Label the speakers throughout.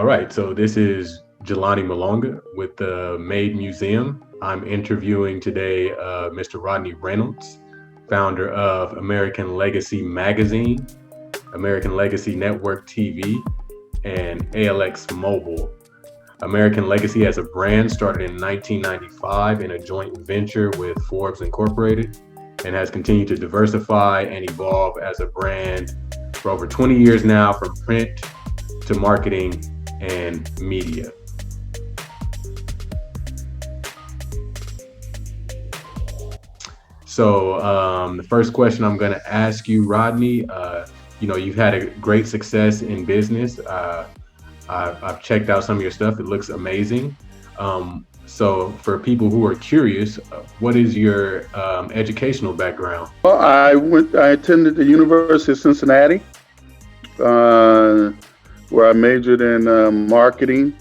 Speaker 1: All right, so this is Jelani Malonga with the Made Museum. I'm interviewing today Mr. Rodney Reynolds, founder of American Legacy Magazine, American Legacy Network TV, and ALX Mobile. American Legacy as a brand started in 1995 in a joint venture with Forbes Incorporated and has continued to diversify and evolve as a brand for over 20 years now, from print to marketing and media. So the first question I'm going to ask you, Rodney, you've had a great success in business. I've checked out some of your stuff. It looks amazing. So for people who are curious, what is your educational background?
Speaker 2: Well, I attended the University of Cincinnati, where I majored in marketing,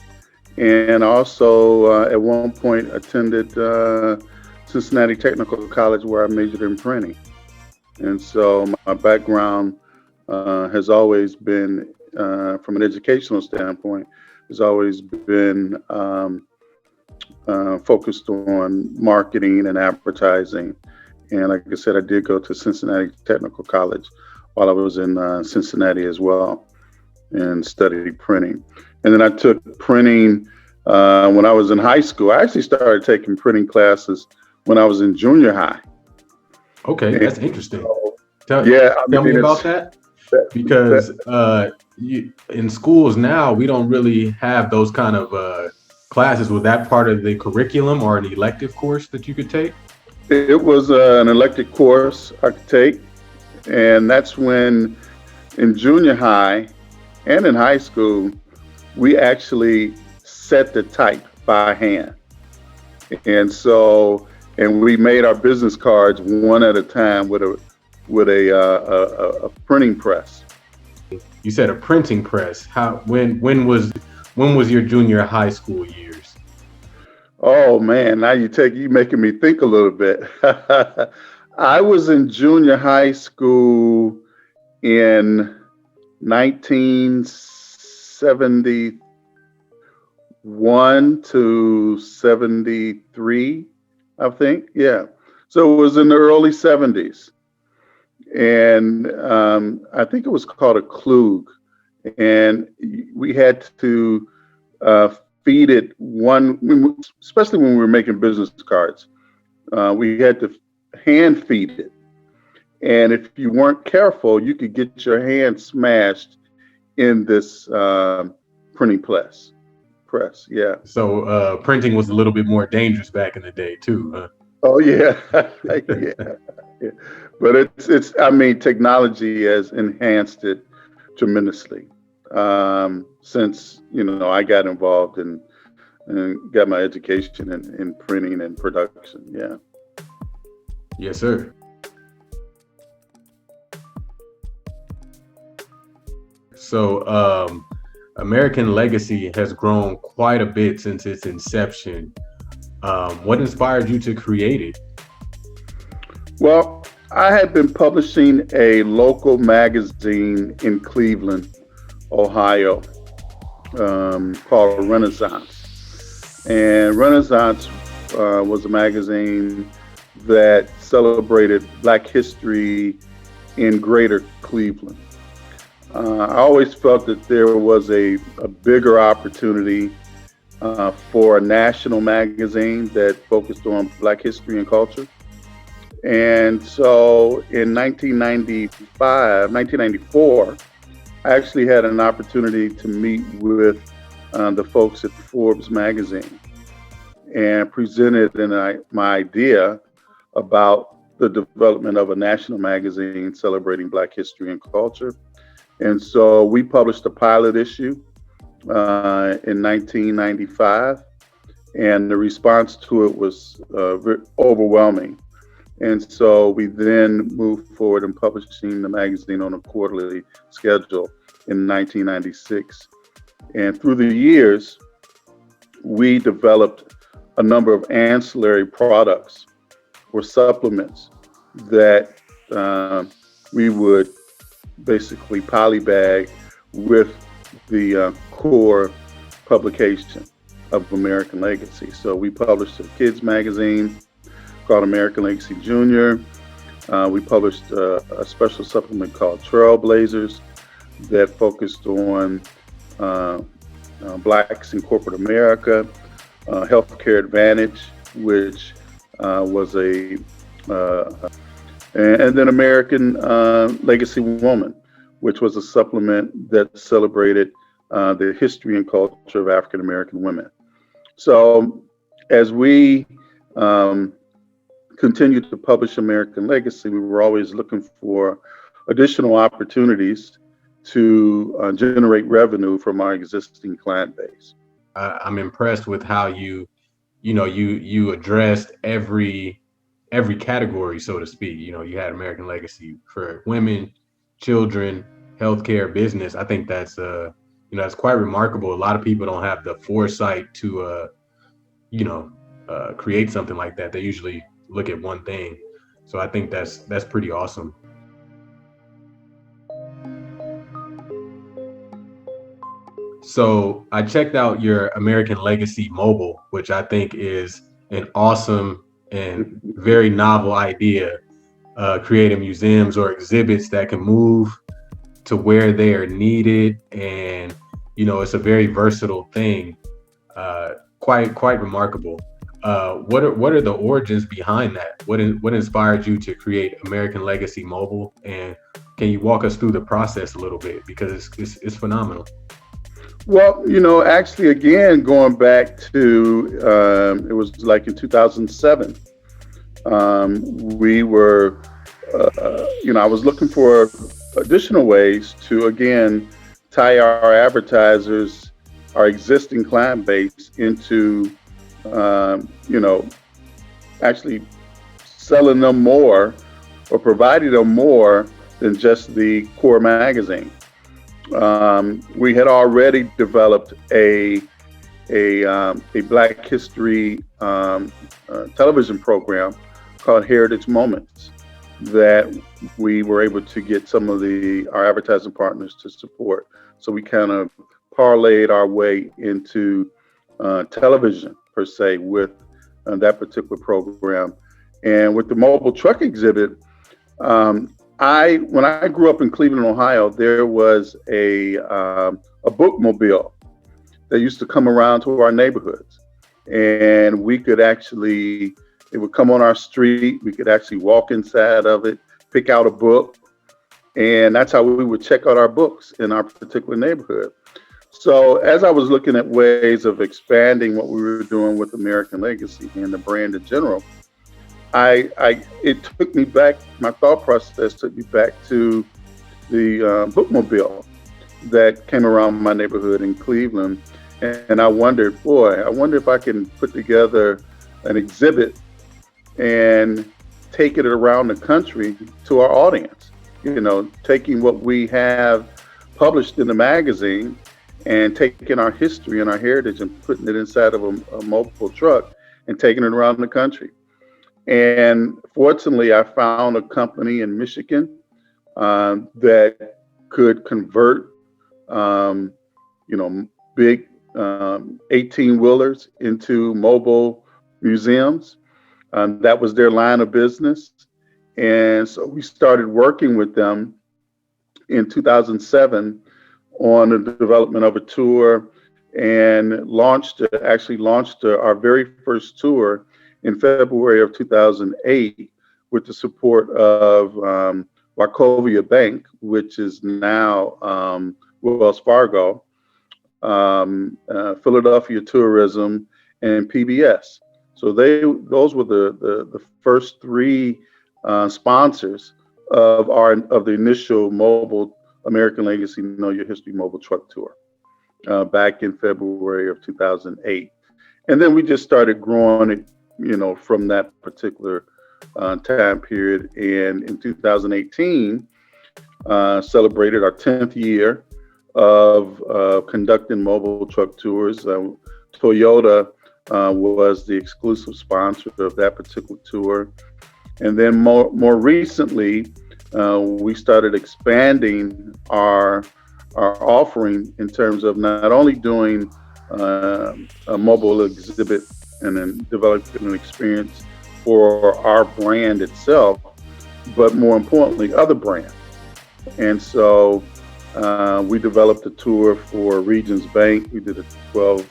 Speaker 2: and also at one point attended Cincinnati Technical College, where I majored in printing. And so my background has always been, from an educational standpoint, has always been focused on marketing and advertising. And like I said, I did go to Cincinnati Technical College while I was in Cincinnati as well, and studied printing. And then I took printing when I was in high school. I actually started taking printing classes when I was in junior high.
Speaker 1: Okay, that's interesting. Tell me about that. Because in schools now, we don't really have those kind of classes. Was that part of the curriculum or an elective course that you could take?
Speaker 2: It was an elective course I could take. And that's when in junior high and in high school, we actually set the type by hand. And we made our business cards one at a time with a printing press.
Speaker 1: You said a printing press. When was your junior high school years?
Speaker 2: Oh man, now you making me think a little bit. I was in junior high school in 1971 to 73, I think. Yeah. So it was in the early 70s. And I think it was called a klug. And we had to feed it especially when we were making business cards. We had to hand feed it. And if you weren't careful, you could get your hand smashed in this printing press. Yeah.
Speaker 1: So printing was a little bit more dangerous back in the day too, huh?
Speaker 2: Oh yeah. Yeah. But technology has enhanced it tremendously since, I got involved and got my education in printing and production. Yeah.
Speaker 1: Yes, sir. So American Legacy has grown quite a bit since its inception. What inspired you to create it?
Speaker 2: Well, I had been publishing a local magazine in Cleveland, Ohio, called Renaissance. And Renaissance was a magazine that celebrated Black history in greater Cleveland. I always felt that there was a bigger opportunity for a national magazine that focused on Black history and culture. And so in 1994, I actually had an opportunity to meet with the folks at Forbes magazine and presented my idea about the development of a national magazine celebrating Black history and culture. And so we published a pilot issue in 1995, and the response to it was overwhelming. And so we then moved forward in publishing the magazine on a quarterly schedule in 1996. And through the years, we developed a number of ancillary products or supplements that we would basically polybag with the core publication of American Legacy. So we published a kids magazine called American Legacy Junior. We published a special supplement called Trailblazers that focused on Blacks in corporate America, Healthcare Advantage, which was and then American Legacy Woman, which was a supplement that celebrated the history and culture of African American women. So as we continued to publish American Legacy, we were always looking for additional opportunities to generate revenue from our existing client base.
Speaker 1: I'm impressed with how you addressed every category, so to speak. You had American Legacy for women, children, healthcare, business. I think that's that's quite remarkable. A lot of people don't have the foresight to create something like that. They usually look at one thing. So I think that's pretty awesome. So I checked out your American Legacy mobile, which I think is an awesome and very novel idea, creating museums or exhibits that can move to where they are needed. And, it's a very versatile thing, quite remarkable. What are the origins behind that? What inspired you to create American Legacy Mobile? And can you walk us through the process a little bit, because it's phenomenal?
Speaker 2: Well, actually, again, going back to it was like in 2007. We were, I was looking for additional ways to again tie our advertisers, our existing client base into actually selling them more or providing them more than just the core magazine. We had already developed a Black History television program called Heritage Moments that we were able to get some of our advertising partners to support. So we kind of parlayed our way into television per se with that particular program. And with the mobile truck exhibit, when I grew up in Cleveland, Ohio, there was a bookmobile that used to come around to our neighborhoods, and it would come on our street. We could actually walk inside of it, pick out a book, and that's how we would check out our books in our particular neighborhood. So as I was looking at ways of expanding what we were doing with American Legacy and the brand in general, it took me back, my thought process took me back to the bookmobile that came around my neighborhood in Cleveland. And I wondered if I can put together an exhibit and take it around the country to our audience, taking what we have published in the magazine and taking our history and our heritage and putting it inside of a mobile truck and taking it around the country. And fortunately, I found a company in Michigan that could convert, big 18-wheelers into mobile museums. That was their line of business. And so we started working with them in 2007 on the development of a tour, and actually launched our very first tour in February of 2008 with the support of Wachovia Bank, which is now Wells Fargo, Philadelphia Tourism, and PBS. So those were the first three sponsors of the initial mobile American Legacy Know Your History mobile truck tour back in February of 2008. And then we just started growing it, from that particular time period. And in 2018, celebrated our 10th year of conducting mobile truck tours. Toyota was the exclusive sponsor of that particular tour. And then more recently, we started expanding our offering in terms of not only doing a mobile exhibit and then developing an experience for our brand itself, but more importantly, other brands. And so we developed a tour for Regions Bank. We did a 12,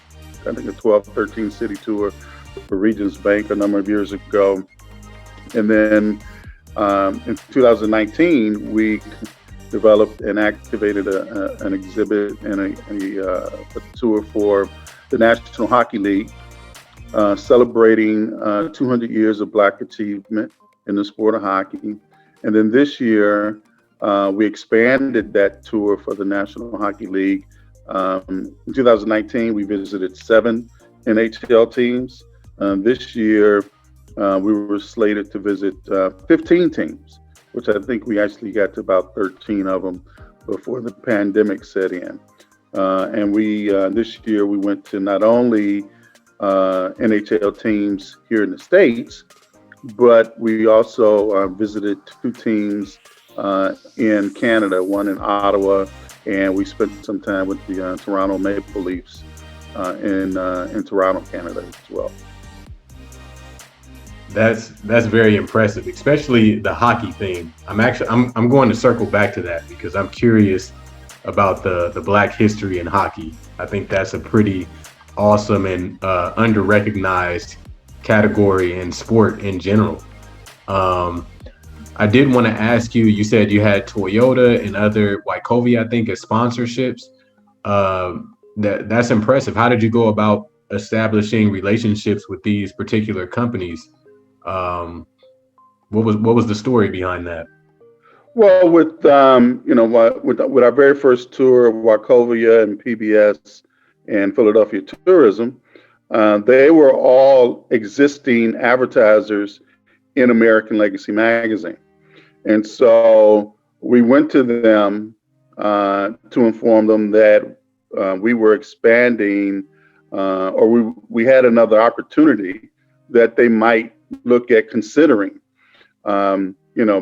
Speaker 2: I think a 12, 13 city tour for Regions Bank a number of years ago. And then in 2019, we developed and activated an exhibit and a tour for the National Hockey League, celebrating 200 years of Black achievement in the sport of hockey. And then this year, we expanded that tour for the National Hockey League. In 2019, we visited 7 NHL teams. This year, we were slated to visit 15 teams, which I think we actually got to about 13 of them before the pandemic set in. And we this year we went to not only NHL teams here in the States, but we also visited 2 teams in Canada, one in Ottawa, and we spent some time with the Toronto Maple Leafs in Toronto, Canada as well.
Speaker 1: That's very impressive, especially the hockey thing. I'm going to circle back to that because I'm curious about the Black history in hockey. I think that's a pretty awesome and under-recognized category in sport in general. I did want to ask you, you said you had Toyota and other Wachovia, I think, as sponsorships. That's impressive. How did you go about establishing relationships with these particular companies? What was the story behind that?
Speaker 2: Well, with with our very first tour, Wachovia and PBS and Philadelphia Tourism, they were all existing advertisers in American Legacy magazine, and so we went to them to inform them that we were expanding, or we had another opportunity that they might look at considering.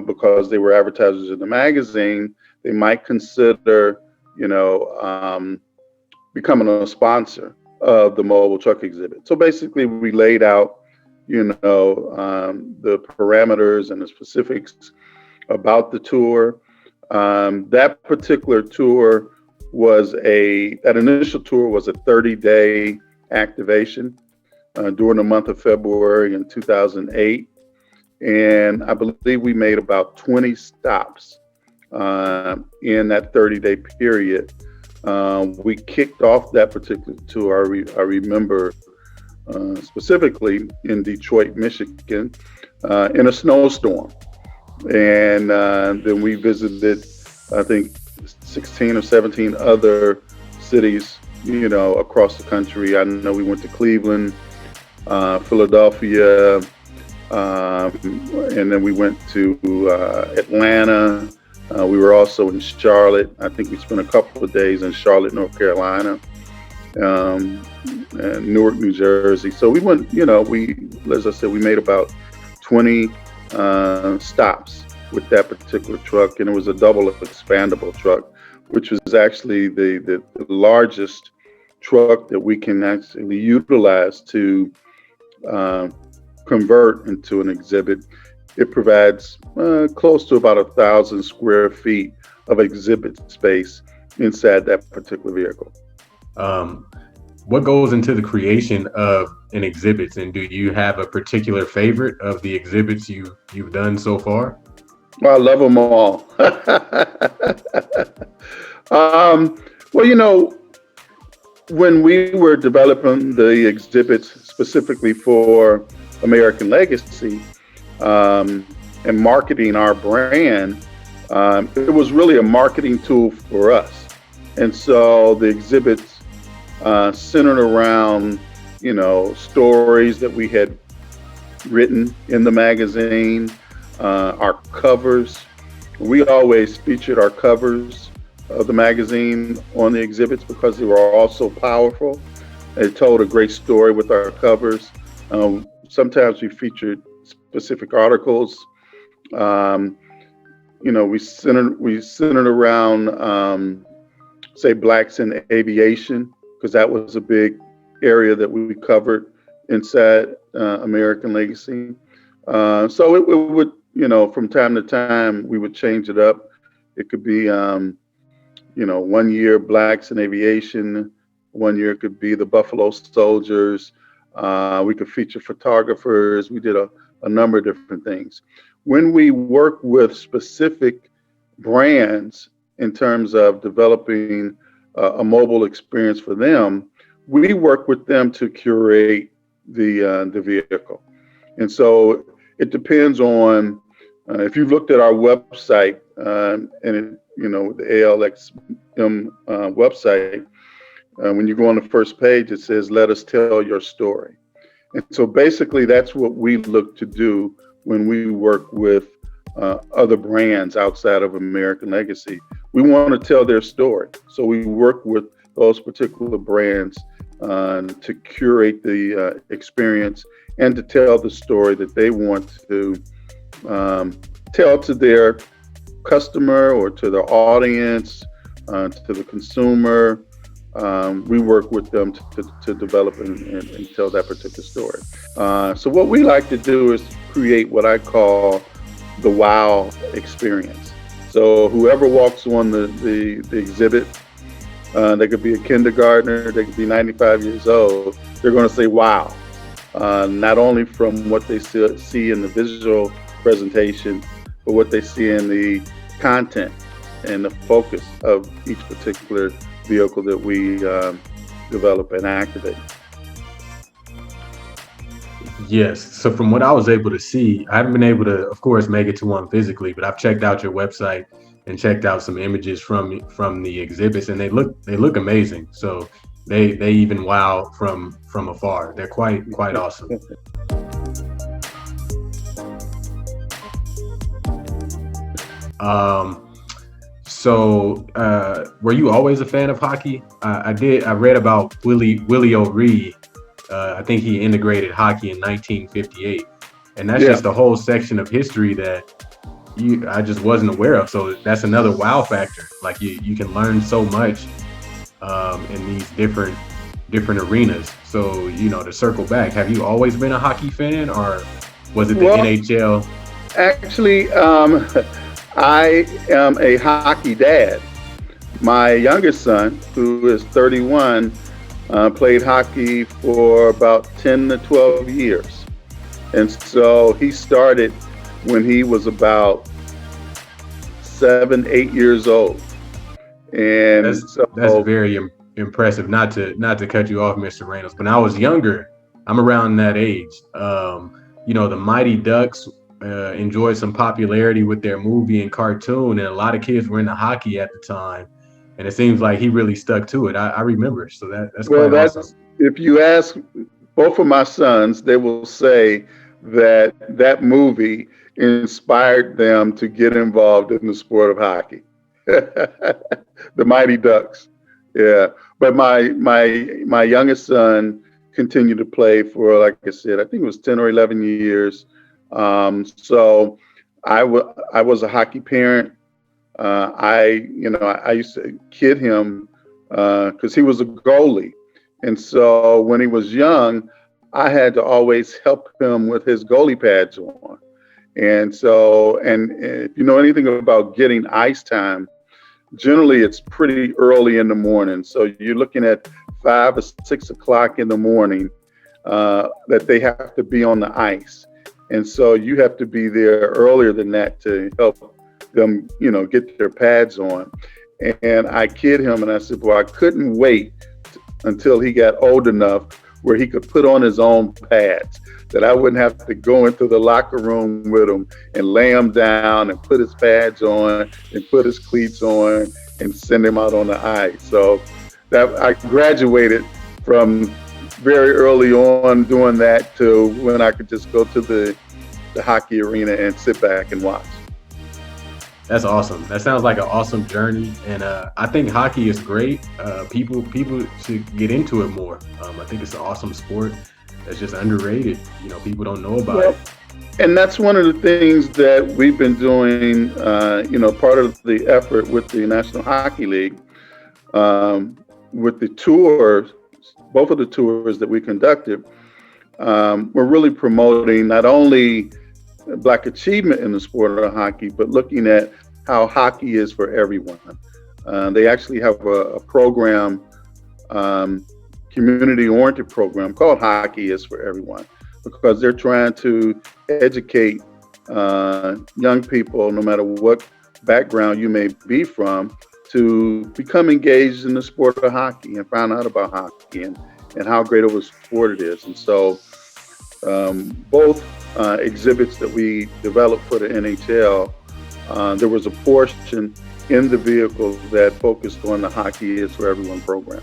Speaker 2: Because they were advertisers in the magazine, they might consider, becoming a sponsor of the mobile truck exhibit. So basically, we laid out, the parameters and the specifics about the tour. That particular tour that initial tour was a 30-day activation during the month of February in 2008. And I believe we made about 20 stops in that 30-day period. We kicked off that particular tour, I remember specifically in Detroit, Michigan, in a snowstorm. And then we visited, I think, 16 or 17 other cities, across the country. I know we went to Cleveland, Philadelphia, and then we went to Atlanta. We were also in Charlotte. I think we spent a couple of days in Charlotte, North Carolina, and Newark, New Jersey. So we went, as I said, we made about 20 stops with that particular truck, and it was a double expandable truck, which was actually the largest truck that we can actually utilize to convert into an exhibit. It provides close to about 1,000 square feet of exhibit space inside that particular vehicle.
Speaker 1: What goes into the creation of an exhibit, and do you have a particular favorite of the exhibits you've done so far?
Speaker 2: Well, I love them all. When we were developing the exhibits specifically for American Legacy and marketing our brand, it was really a marketing tool for us. And so the exhibits centered around, stories that we had written in the magazine, our covers. We always featured our covers of the magazine on the exhibits because they were all so powerful. They told a great story with our covers. Sometimes we featured specific articles. We centered around, say, Blacks in aviation, because that was a big area that we covered inside American Legacy. So it would, from time to time, we would change it up. It could be, 1 year Blacks in Aviation. 1 year it could be the Buffalo Soldiers. We could feature photographers. We did a number of different things. When we work with specific brands in terms of developing a mobile experience for them, we work with them to curate the vehicle. And so it depends on if you've looked at our website the ALXM website. When you go on the first page, it says, "Let us tell your story." And so basically, that's what we look to do when we work with other brands outside of American Legacy. We want to tell their story. So we work with those particular brands to curate the experience and to tell the story that they want to tell to their customer or to their audience, to the consumer. We work with them to develop and tell that particular story. So what we like to do is create what I call the wow experience. So whoever walks on the exhibit, they could be a kindergartner, they could be 95 years old, they're going to say wow. Not only from what they see in the visual presentation, but what they see in the content and the focus of each particular vehicle that we develop and activate.
Speaker 1: Yes. So from what I was able to see, I haven't been able to, of course, make it to one physically, but I've checked out your website and checked out some images from the exhibits, and they look amazing. So they even wow from afar. They're quite awesome. So were you always a fan of hockey? I read about Willie O'Ree. I think he integrated hockey in 1958, and that's just a whole section of history that I just wasn't aware of. So that's another wow factor. Like you can learn so much in these different arenas. So to circle back, have you always been a hockey fan, or was it the NHL?
Speaker 2: Actually, I am a hockey dad. My youngest son, who is 31, played hockey for about 10 to 12 years. And so he started when he was about 7, 8 years old. And
Speaker 1: that's very impressive. Not to cut you off, Mr. Reynolds, but when I was younger, I'm around that age. The Mighty Ducks enjoyed some popularity with their movie and cartoon, and a lot of kids were into hockey at the time, and it seems like he really stuck to it. I remember, so that's quite awesome.
Speaker 2: If you ask both of my sons, they will say that movie inspired them to get involved in the sport of hockey. The Mighty Ducks. Yeah, but my youngest son continued to play for, like I said, I think it was 10 or 11 years. So I was a hockey parent. I used to kid him because he was a goalie. And so when he was young, I had to always help him with his goalie pads on. And so, and if you know anything about getting ice time, generally it's pretty early in the morning. So you're looking at 5 or 6 o'clock in the morning that they have to be on the ice. And so you have to be there earlier than that to help them, get their pads on. And I kid him and I said, well, I couldn't wait until he got old enough where he could put on his own pads, that I wouldn't have to go into the locker room with him and lay him down and put his pads on and put his cleats on and send him out on the ice. So that I graduated from very early on doing that to when I could just go to the hockey arena and sit back and watch.
Speaker 1: That's awesome. That sounds like an awesome journey, and I think hockey is great. People should get into it more. I think it's an awesome sport that's just underrated. People don't know about it.
Speaker 2: And that's one of the things that we've been doing. Part of the effort with the National Hockey League, with the tour both of the tours that we conducted were really promoting not only Black achievement in the sport of hockey, but looking at how hockey is for everyone. They actually have a program, community-oriented program called Hockey is for Everyone, because they're trying to educate young people, no matter what background you may be from, to become engaged in the sport of hockey and find out about hockey and how great of a sport it is. And so both exhibits that we developed for the NHL, there was a portion in the vehicle that focused on the Hockey is for Everyone program.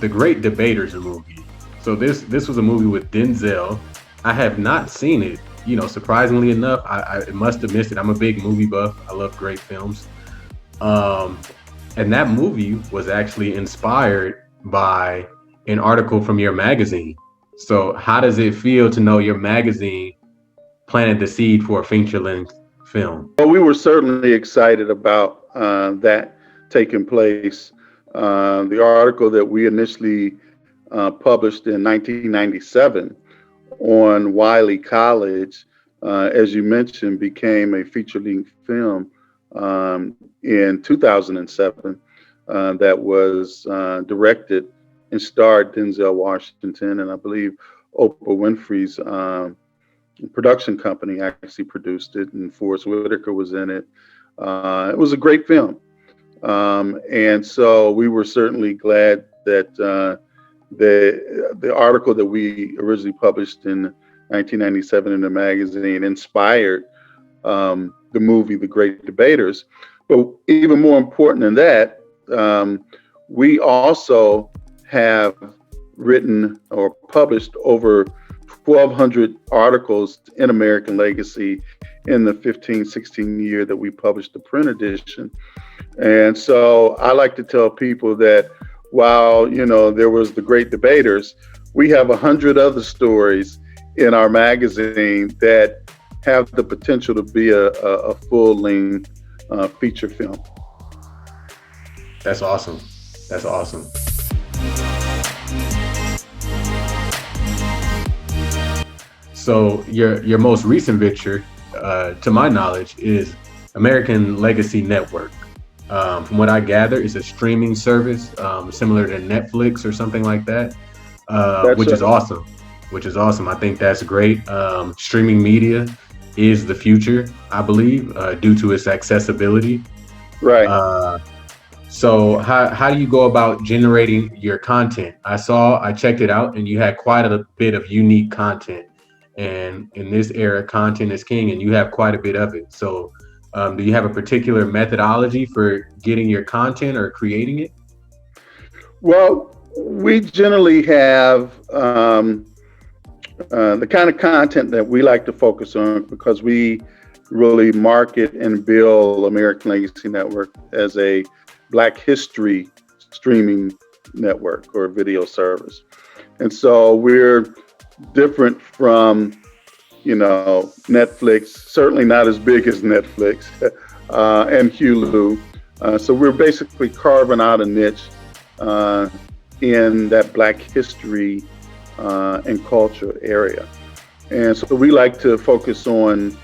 Speaker 1: The Great Debaters movie. So this was a movie with Denzel. I have not seen it. You know, surprisingly enough, I must have missed it. I'm a big movie buff. I love great films. And that movie was actually inspired by an article from your magazine. So how does it feel to know your magazine planted the seed for a feature-length film?
Speaker 2: Well, we were certainly excited about that taking place. The article that we initially published in 1997 on Wiley College, as you mentioned, became a feature-length film in 2007 that was directed and starred Denzel Washington, and I believe Oprah Winfrey's production company actually produced it, and Forrest Whitaker was in it. It was a great film. And so we were certainly glad that the article that we originally published in 1997 in the magazine inspired the movie The Great Debaters. But even more important than that, we also have written or published over 1,200 articles in American Legacy in the 16 year that we published the print edition. And so I like to tell people that while, you know, there was The Great Debaters, we have 100 other stories in our magazine that have the potential to be a full-length feature film.
Speaker 1: That's awesome. That's awesome. So your most recent venture, to my knowledge, is American Legacy Network. From what I gather, it's a streaming service similar to Netflix or something like that, which is awesome. Which is awesome. I think that's great. Streaming media is the future, I believe, due to its accessibility.
Speaker 2: Right.
Speaker 1: So how do you go about generating your content? I checked it out, and you had quite a bit of unique content. And in this era, content is king, and you have quite a bit of it. So do you have a particular methodology for getting your content or creating it?
Speaker 2: Well, we generally have the kind of content that we like to focus on, because we really market and build American Legacy Network as a Black history streaming network or video service. And so we're different from, you know, Netflix, certainly not as big as Netflix and Hulu. So we're basically carving out a niche in that Black history and culture area. And so we like to focus on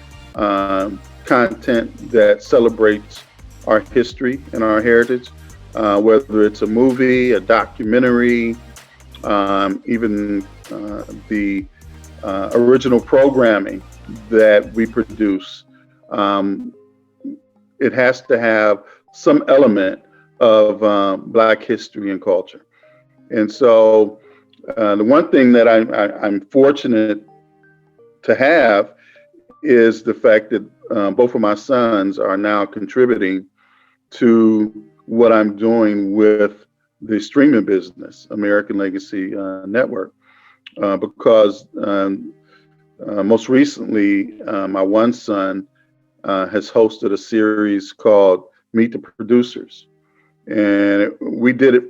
Speaker 2: content that celebrates our history and our heritage, whether it's a movie, a documentary, even the original programming that we produce. It has to have some element of Black history and culture. And so the one thing that I'm fortunate to have is the fact that both of my sons are now contributing to what I'm doing with the streaming business, American Legacy Network, because most recently, my one son has hosted a series called Meet the Producers. And we did it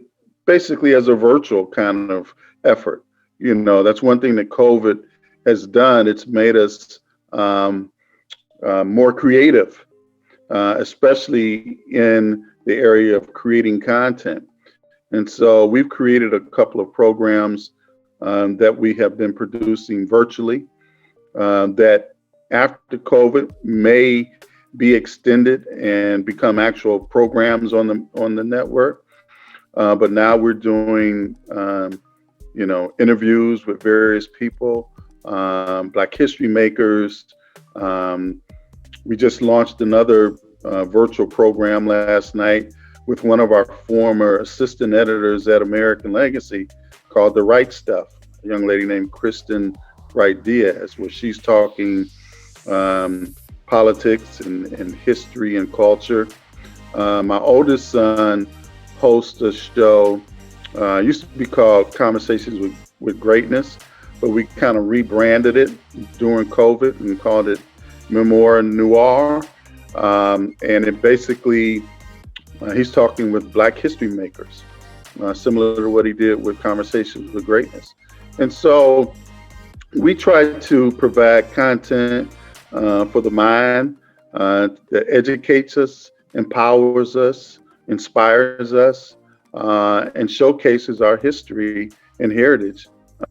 Speaker 2: basically as a virtual kind of effort. You know, that's one thing that COVID has done. It's made us more creative especially in the area of creating content. And so we've created a couple of programs that we have been producing virtually that after COVID may be extended and become actual programs on the network. But now we're doing interviews with various people, Black history makers. We just launched another virtual program last night with one of our former assistant editors at American Legacy called The Right Stuff, a young lady named Kristen Wright Diaz, where she's talking politics and history and culture. My oldest son hosts a show, used to be called Conversations with Greatness, but we kind of rebranded it during COVID and called it Memoir Noir. And it basically, he's talking with Black history makers, similar to what he did with Conversations with Greatness. And so we try to provide content for the mind that educates us, empowers us, inspires us, and showcases our history and heritage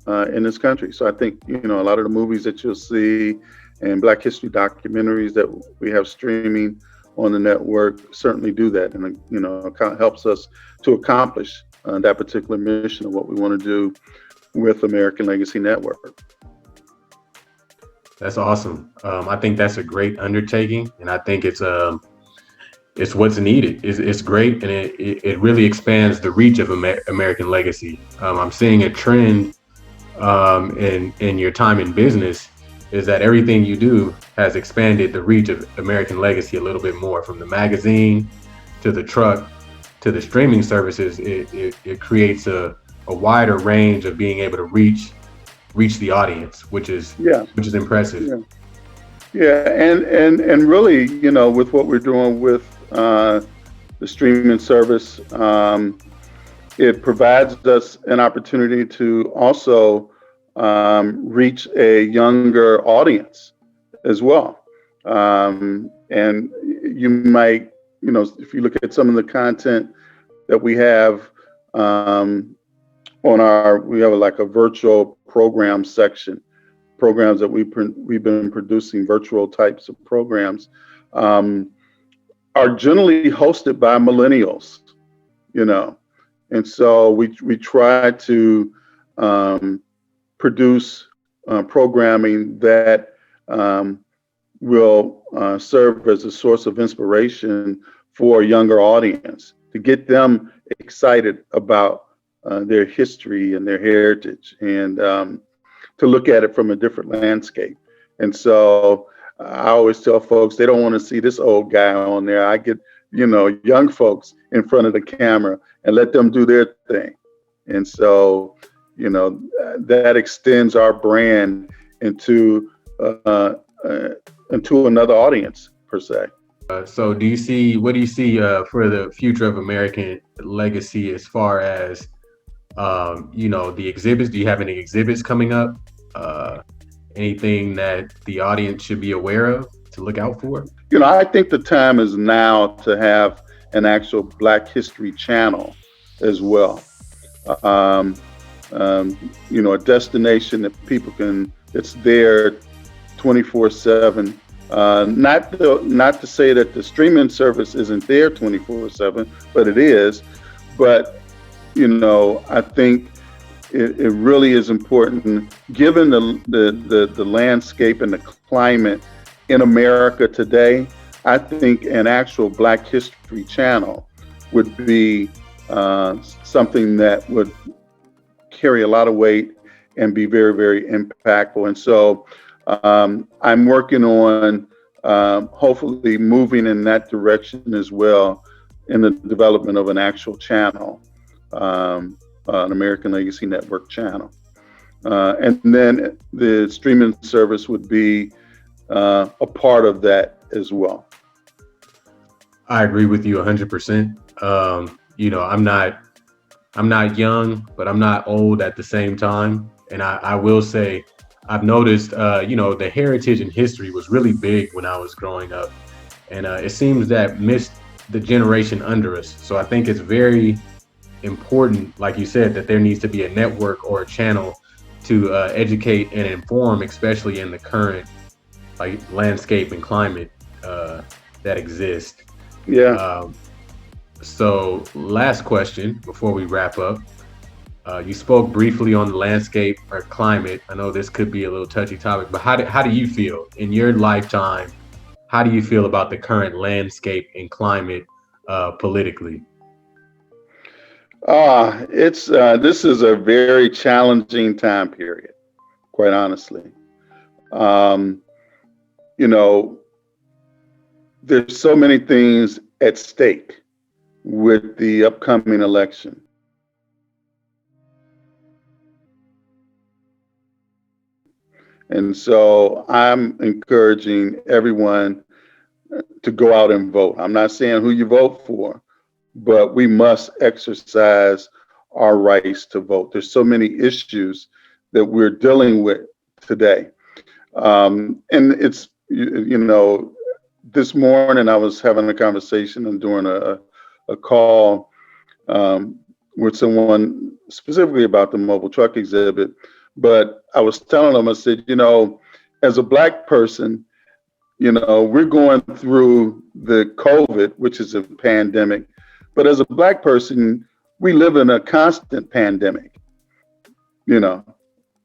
Speaker 2: in this country. So I think, a lot of the movies that you'll see and Black history documentaries that we have streaming on the network certainly do that. And, it kind of helps us to accomplish that particular mission of what we want to do with American Legacy Network.
Speaker 1: That's awesome. I think that's a great undertaking, and I think it's what's needed. It's great, and it really expands the reach of American Legacy. I'm seeing a trend in your time in business is that everything you do has expanded the reach of American Legacy a little bit more, from the magazine to the truck to the streaming services. It creates a wider range of being able to reach the audience, which is impressive.
Speaker 2: Yeah, and really, with what we're doing with the streaming service, it provides us an opportunity to also reach a younger audience as well. And you might, if you look at some of the content that we have we have like a virtual program section, programs that we've been producing, virtual types of programs, are generally hosted by millennials, and so we try to produce programming that will serve as a source of inspiration for a younger audience, to get them excited about their history and their heritage, and to look at it from a different landscape. And so I always tell folks, they don't want to see this old guy on there. I get, young folks in front of the camera and let them do their thing. And so, that extends our brand into another audience per se.
Speaker 1: So what do you see for the future of American Legacy as far as, the exhibits? Do you have any exhibits coming up? Anything that the audience should be aware of to look out for?
Speaker 2: I think the time is now to have an actual Black History channel as well. A destination that people it's there 24/7. Not to say that the streaming service isn't there 24/7, but it is. But I think it really is important, given the landscape and the climate in America today. I think an actual Black History channel would be something that would carry a lot of weight and be very, very impactful. And so I'm working on hopefully moving in that direction as well, in the development of an actual channel, an American Legacy Network channel. And then the streaming service would be a part of that as well.
Speaker 1: I agree with you 100%. I'm not young, but I'm not old at the same time. And I will say, I've noticed, the heritage and history was really big when I was growing up. and it seems that missed the generation under us. So I think it's very important, like you said, that there needs to be a network or a channel to educate and inform, especially in the current like landscape and climate that exist.
Speaker 2: Yeah.
Speaker 1: Um, so, last question before we wrap up. You spoke briefly on the landscape or climate. I know this could be a little touchy topic, but how do you feel in your lifetime? How do you feel about the current landscape and climate politically?
Speaker 2: It's this is a very challenging time period, quite honestly. Um, you know, there's so many things at stake with the upcoming election. And so I'm encouraging everyone to go out and vote. I'm not saying who you vote for, but we must exercise our rights to vote. There's so many issues that we're dealing with today. And it's, this morning I was having a conversation and doing a call with someone specifically about the mobile truck exhibit. But I was telling them, I said, as a Black person, we're going through the COVID, which is a pandemic. But as a Black person, we live in a constant pandemic. You know,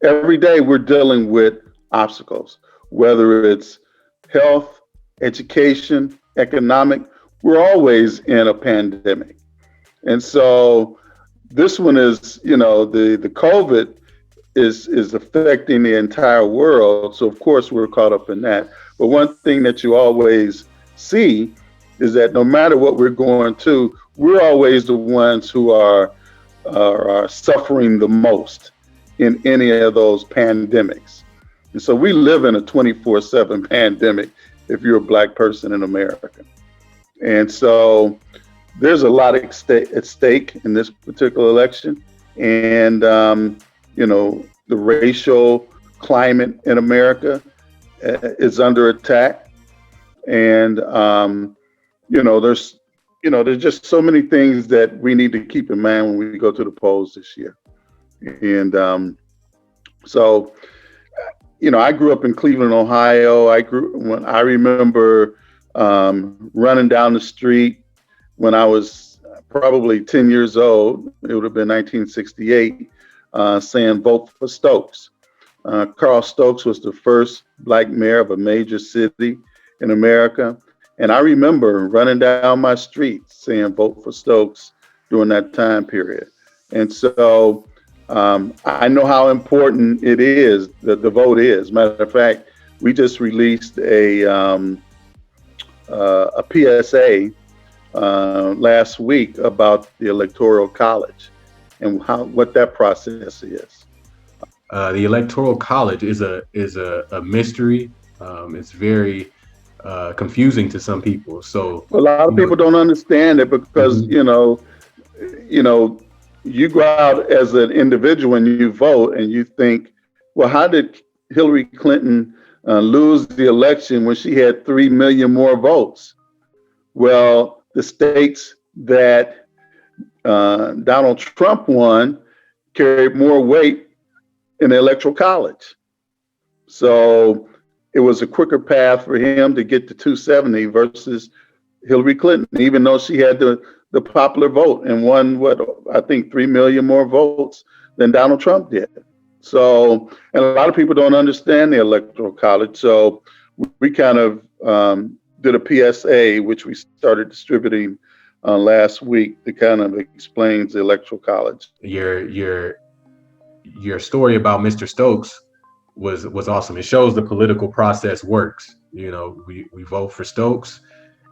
Speaker 2: every day we're dealing with obstacles, whether it's health, education, economic, we're always in a pandemic. And so this one is, the COVID is affecting the entire world. So of course we're caught up in that. But one thing that you always see is that no matter what we're going to, we're always the ones who are suffering the most in any of those pandemics. And so we live in a 24/7 pandemic if you're a Black person in America. And so there's a lot at stake in this particular election. And, the racial climate in America is under attack. And, there's just so many things that we need to keep in mind when we go to the polls this year. And so, I grew up in Cleveland, Ohio. I remember running down the street when I was probably 10 years old. It would have been 1968, saying vote for Stokes. Carl Stokes was the first Black mayor of a major city in America. And I remember running down my street saying vote for Stokes during that time period. And so I know how important it is that the vote is. Matter of fact, we just released a PSA last week about the Electoral College and what that process is.
Speaker 1: The Electoral College is a mystery. It's very confusing to some people. So
Speaker 2: a lot of people don't understand it because you go out as an individual and you vote and you think, well, how did Hillary Clinton lose the election when she had 3 million more votes? Well, the states that Donald Trump won carried more weight in the Electoral College. So it was a quicker path for him to get to 270 versus Hillary Clinton, even though she had the popular vote and won, I think 3 million more votes than Donald Trump did. So, and a lot of people don't understand the Electoral College. So we kind of did a PSA, which we started distributing last week, that kind of explains the Electoral College.
Speaker 1: Your story about Mr. Stokes was awesome. It shows the political process works. We vote for Stokes,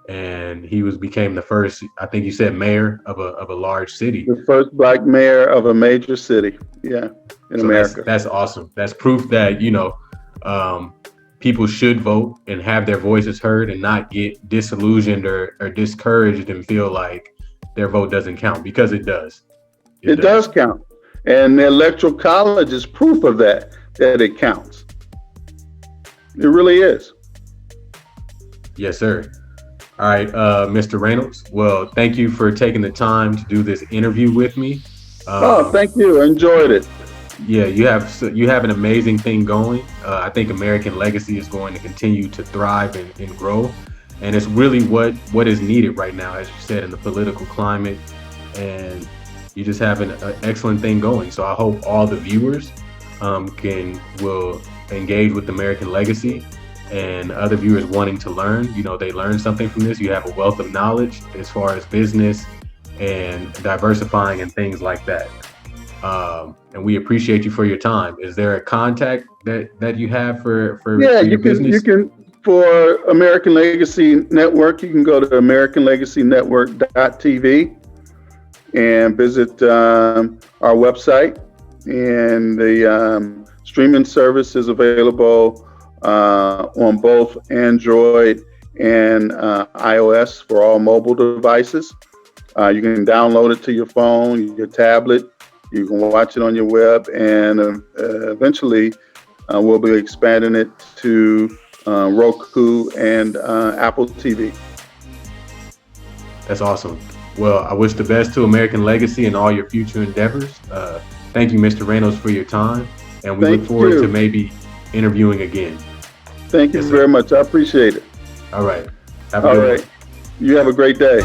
Speaker 1: and he became the first, I think you said, mayor of a large city.
Speaker 2: The first Black mayor of a major city, in America.
Speaker 1: That's awesome. That's proof that people should vote and have their voices heard and not get disillusioned or discouraged and feel like their vote doesn't count, because it does.
Speaker 2: It does count. And the Electoral College is proof of that it counts. It really is.
Speaker 1: Yes, sir. All right, Mr. Reynolds. Well, thank you for taking the time to do this interview with me.
Speaker 2: Oh,
Speaker 1: Um,
Speaker 2: thank you. I enjoyed it.
Speaker 1: yeah, you have an amazing thing going. I think American Legacy is going to continue to thrive and grow, and it's really what is needed right now, as you said, in the political climate. And you just have an excellent thing going. So I hope all the viewers can will engage with American Legacy, and other viewers wanting to learn. You know, they learn something from this. You have a wealth of knowledge as far as business and diversifying and things like that. And we appreciate you for your time. Is there a contact that you have
Speaker 2: Yeah,
Speaker 1: for your
Speaker 2: you
Speaker 1: business?
Speaker 2: can for American Legacy Network, you can go to americanlegacynetwork.tv and visit our website. And the streaming service is available on both Android and iOS for all mobile devices. You can download it to your phone, your tablet. You can watch it on your web, and eventually we'll be expanding it to Roku and Apple TV.
Speaker 1: That's awesome. Well, I wish the best to American Legacy and all your future endeavors. Thank you, Mr. Reynolds, for your time, and we look
Speaker 2: Thank
Speaker 1: forward to
Speaker 2: you.
Speaker 1: maybe interviewing again.
Speaker 2: Thank you
Speaker 1: Yes,
Speaker 2: very
Speaker 1: sir.
Speaker 2: much. I appreciate it.
Speaker 1: All right. Have a
Speaker 2: All
Speaker 1: good one.
Speaker 2: right. You have a great day.